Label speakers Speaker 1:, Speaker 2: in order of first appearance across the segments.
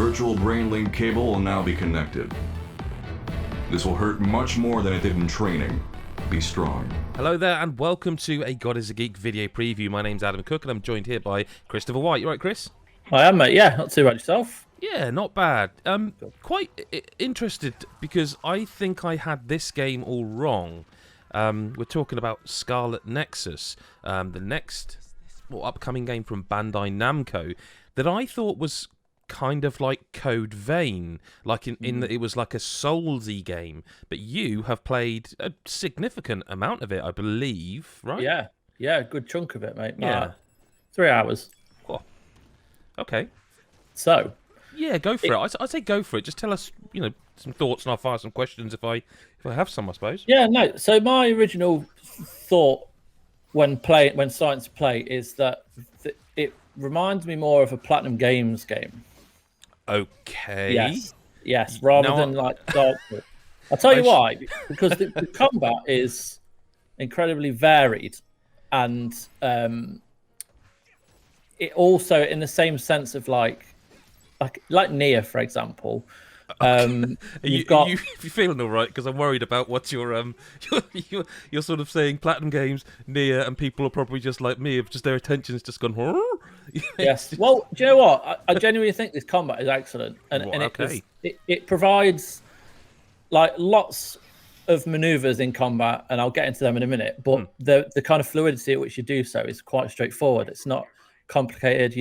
Speaker 1: virtual brain link cable will now be connected. This will hurt much more than it did in training. Be strong.
Speaker 2: Hello there and welcome to a God is a Geek video preview. My name's Adam Cook and I'm joined here by Christopher White. You right, Chris?
Speaker 3: I am, mate. Yeah, not too bad yourself.
Speaker 2: Yeah, not bad. Quite interested because I think I had this game all wrong. We're talking about Scarlet Nexus, the next upcoming game from Bandai Namco that I thought was kind of like Code Vein, like in that it was like a Soulsy game, but you have played a significant amount of it, I believe, right?
Speaker 3: Yeah, a good chunk of it, mate.
Speaker 2: Yeah.
Speaker 3: 3 hours.
Speaker 2: Oh. Okay.
Speaker 3: So.
Speaker 2: Yeah, go for it. I'd say go for it. Just tell us, some thoughts, and I'll fire some questions if I have some, I suppose.
Speaker 3: Yeah, no. So my original thought when starting to play is that it reminds me more of a Platinum Games game.
Speaker 2: Okay.
Speaker 3: Yes. Rather than like Dark Souls. I'll tell you why. Because the combat is incredibly varied, and it also, in the same sense of like Nier, for example.
Speaker 2: You feeling all right? Because I'm worried about what you're sort of saying. Platinum Games, Nier, and people are probably just like me, if just their attention's just gone.
Speaker 3: Yes. Well, do you know what? I genuinely think this combat is excellent, and it provides like lots of maneuvers in combat, and I'll get into them in a minute. But the kind of fluidity at which you do so is quite straightforward. It's not complicated.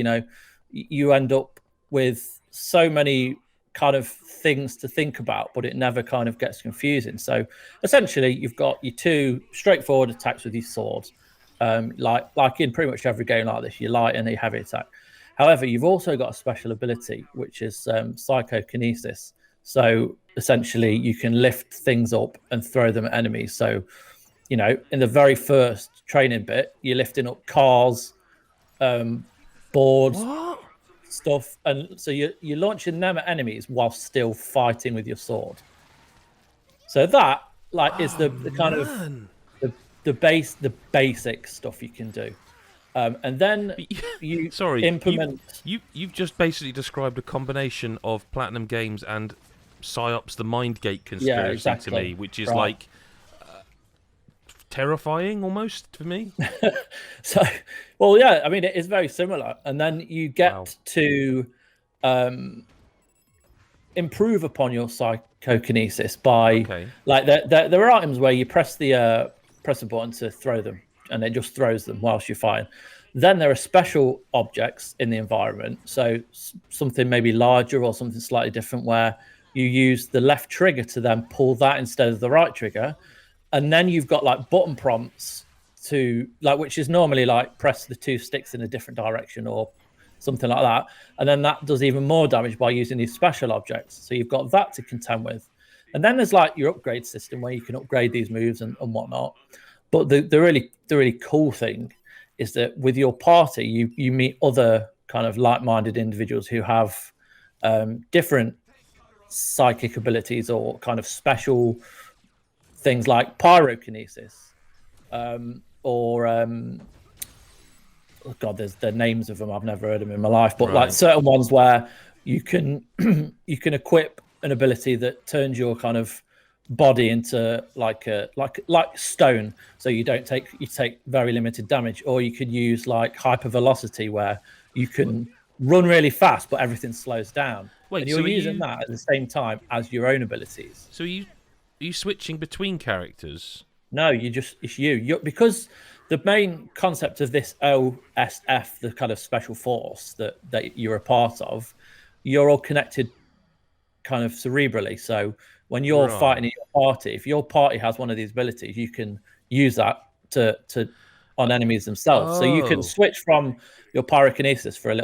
Speaker 3: You end up with so many kind of things to think about, but it never kind of gets confusing. So essentially, you've got your two straightforward attacks with your swords, like in pretty much every game like this, your light and your heavy attack. However, you've also got a special ability, which is psychokinesis. So essentially, you can lift things up and throw them at enemies. So, in the very first training bit, you're lifting up cars, boards, stuff, and so you're launching them at enemies while still fighting with your sword. So that is the kind of the basic stuff you can do, and then you implement.
Speaker 2: You've just basically described a combination of Platinum Games and psi-ops, the Mindgate conspiracy to me, which is like terrifying almost for me.
Speaker 3: So, well, yeah, I mean, it is very similar, and then you get to improve upon your psychokinesis by there are items where you press a button to throw them, and it just throws them whilst you're firing. Then there are special objects in the environment, so something maybe larger or something slightly different, where you use the left trigger to then pull that instead of the right trigger. And then you've got like button prompts to which is normally like press the two sticks in a different direction or something like that. And then that does even more damage by using these special objects. So you've got that to contend with. And then there's like your upgrade system where you can upgrade these moves and whatnot. But the really cool thing is that with your party, you meet other kind of like-minded individuals who have different psychic abilities or kind of special things like pyrokinesis, there's the names of them. I've never heard them in my life, but like certain ones where you can equip an ability that turns your kind of body into like stone, so you take very limited damage, or you could use like hypervelocity where you can run really fast but everything slows down. Wait, and you're using that at the same time as your own abilities.
Speaker 2: So are you switching between characters?
Speaker 3: No, it's you. Because the main concept of this OSF, the kind of special force that you're a part of, you're all connected kind of cerebrally. So when you're fighting in your party, if your party has one of these abilities, you can use that to on enemies themselves. So you can switch from your pyrokinesis for a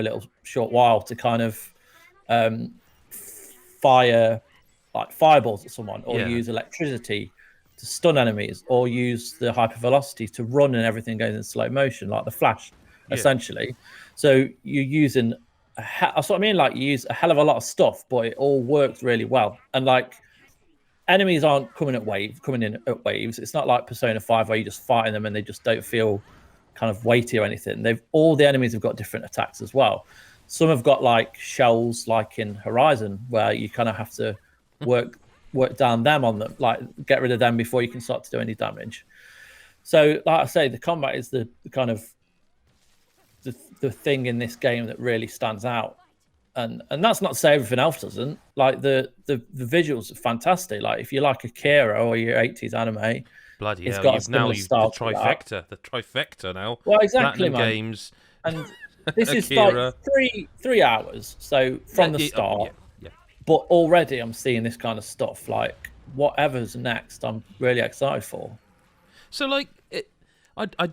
Speaker 3: little short while to kind of fire like fireballs at someone, or use electricity to stun enemies, or use the hypervelocity to run and everything goes in slow motion, like the Flash, essentially. So you're using that's what I mean. Like you use a hell of a lot of stuff, but it all works really well. And like enemies aren't coming in at waves. It's not like Persona 5 where you just fighting them and they just don't feel kind of weighty or anything. All the enemies have got different attacks as well. Some have got like shells, like in Horizon, where you kind of have to work down them on them, like get rid of them before you can start to do any damage. So, like I say, the combat is the kind of the thing in this game that really stands out. And that's not to say everything else doesn't. Like the visuals are fantastic. Like if you like Akira or your 80s anime,
Speaker 2: bloody
Speaker 3: it's
Speaker 2: hell,
Speaker 3: got
Speaker 2: you've
Speaker 3: style
Speaker 2: the trifecta now.
Speaker 3: Well, exactly,
Speaker 2: Platinum
Speaker 3: man.
Speaker 2: Games.
Speaker 3: And this is
Speaker 2: Akira.
Speaker 3: like 3 hours. So from the start, but already I'm seeing this kind of stuff. Like whatever's next, I'm really excited for.
Speaker 2: So like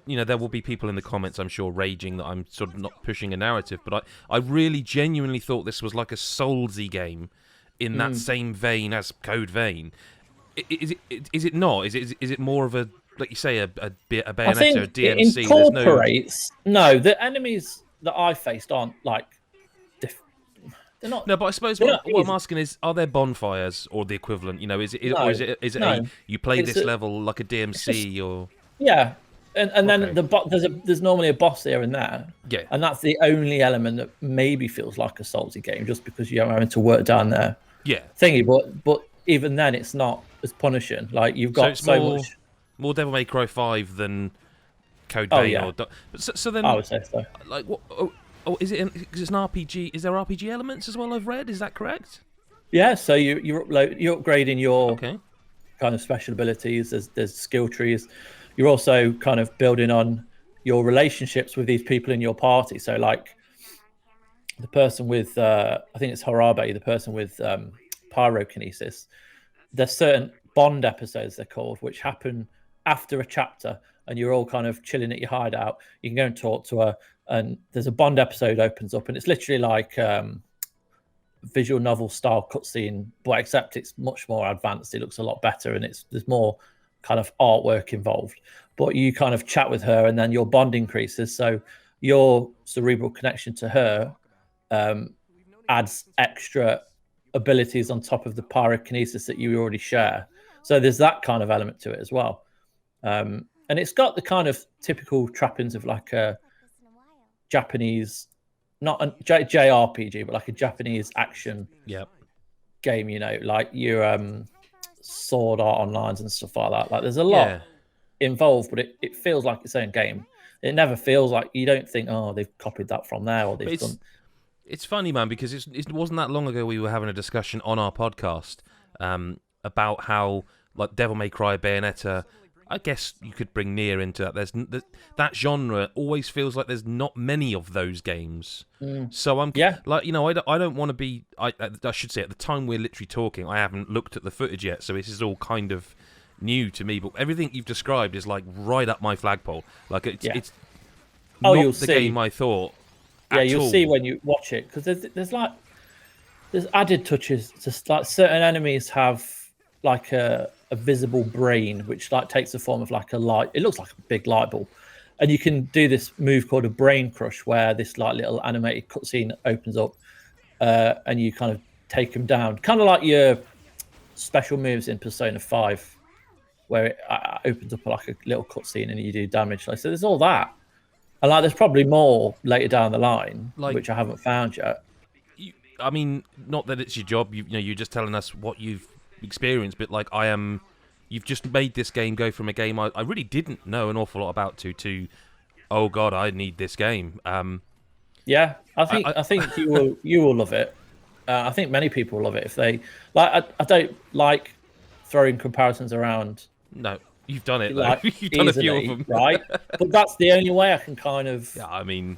Speaker 2: there will be people in the comments, I'm sure, raging that I'm sort of not pushing a narrative, but I really genuinely thought this was like a Soulsy game in that same vein as Code Vein. Is it not? Is it more of a, like you say, a Bayonetta, a DMC?
Speaker 3: It incorporates. No, the enemies that I faced aren't like. They're not.
Speaker 2: No, but I suppose what I'm asking is, are there bonfires or the equivalent? You know, is it you play this level like a DMC or?
Speaker 3: Yeah. And then there's normally a boss here and there.
Speaker 2: Yeah.
Speaker 3: And that's the only element that maybe feels like a Soulsy game, just because you're having to work down there.
Speaker 2: Yeah.
Speaker 3: Thingy, but even then, it's not as punishing. Like you've got so much
Speaker 2: more Devil May Cry 5 than Code Vein.
Speaker 3: Yeah.
Speaker 2: So then,
Speaker 3: I would say so.
Speaker 2: Like what? Oh, is it? Because it's an RPG. Is there RPG elements as well? I've read. Is that correct?
Speaker 3: Yeah. So you're upgrading your
Speaker 2: kind
Speaker 3: of special abilities. There's skill trees. You're also kind of building on your relationships with these people in your party. So like the person with, I think it's Harabe, the person with pyrokinesis, there's certain bond episodes, they're called, which happen after a chapter and you're all kind of chilling at your hideout. You can go and talk to her and there's a bond episode opens up and it's literally like visual novel style cutscene, but except it's much more advanced. It looks a lot better and there's more kind of artwork involved, but you kind of chat with her and then your bond increases. So your cerebral connection to her adds extra abilities on top of the pyrokinesis that you already share. So there's that kind of element to it as well. And it's got the kind of typical trappings of like a Japanese, not a JRPG, but like a Japanese action game, you know, like your sword art onlines and stuff like that. Like there's a lot involved, but it feels like its own game. It never feels like, you don't think, oh, they've copied that from there or they've done.
Speaker 2: It's funny, man, because it wasn't that long ago we were having a discussion on our podcast about how like Devil May Cry, Bayonetta, I guess you could bring Nier into that. That genre always feels like there's not many of those games. So I'm like, you know, I don't want to be. I should say at the time we're literally talking, I haven't looked at the footage yet, so this is all kind of new to me. But everything you've described is like right up my flagpole. Like it's not the game I thought.
Speaker 3: Yeah, you'll see when you watch it because there's added touches. Just like certain enemies have like a visible brain, which like takes the form of like a light. It looks like a big light bulb, and you can do this move called a brain crush, where this like little animated cutscene opens up, and you kind of take them down, kind of like your special moves in Persona 5, where it opens up like a little cutscene and you do damage. Like so, there's all that. And like, there's probably more later down the line, like, which I haven't found yet.
Speaker 2: I mean, not that it's your job. You're just telling us what you've experienced, but like you've just made this game go from a game I really didn't know an awful lot about to, oh god, I need this game.
Speaker 3: Yeah, I think you will love it. I think many people will love it if they like. I don't like throwing comparisons around.
Speaker 2: No. You've done it, though.
Speaker 3: Like,
Speaker 2: You've done easily, a few of them.
Speaker 3: Right? But that's the only way I can kind of...
Speaker 2: Yeah, I mean...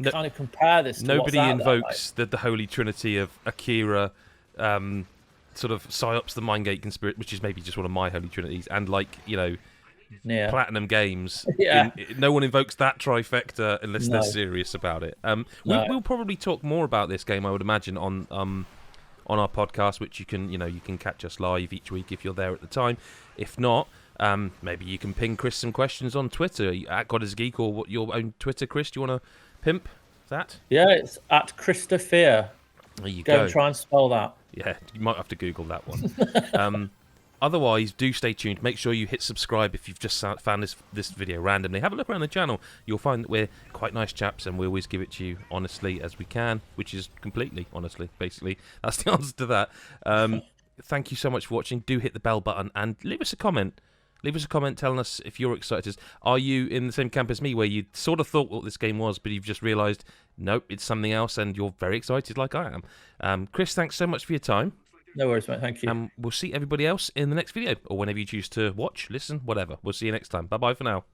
Speaker 3: kind of compare this to
Speaker 2: nobody
Speaker 3: what's
Speaker 2: invokes the holy trinity of Akira, sort of psi-ops the Mindgate conspiracy, which is maybe just one of my holy trinities, and like, you know, Platinum Games.
Speaker 3: Yeah.
Speaker 2: No one invokes that trifecta unless they're serious about it. We'll probably talk more about this game, I would imagine, on our podcast, which you can catch us live each week if you're there at the time. If not... maybe you can ping Chris some questions on Twitter at GodIsGeek or what your own Twitter, Chris. Do you want to pimp that?
Speaker 3: Yeah, it's at Christopher.
Speaker 2: There you go.
Speaker 3: Go and try and spell that.
Speaker 2: Yeah, you might have to Google that one. Otherwise, do stay tuned. Make sure you hit subscribe if you've just found this video randomly. Have a look around the channel. You'll find that we're quite nice chaps, and we always give it to you honestly as we can, which is completely honestly, basically. That's the answer to that. Thank you so much for watching. Do hit the bell button and leave us a comment. Leave us a comment telling us if you're excited. Are you in the same camp as me, where you sort of thought what this game was, but you've just realised, nope, it's something else, and you're very excited like I am. Chris, thanks so much for your time.
Speaker 3: No worries, mate. Thank you.
Speaker 2: And we'll see everybody else in the next video, or whenever you choose to watch, listen, whatever. We'll see you next time. Bye-bye for now.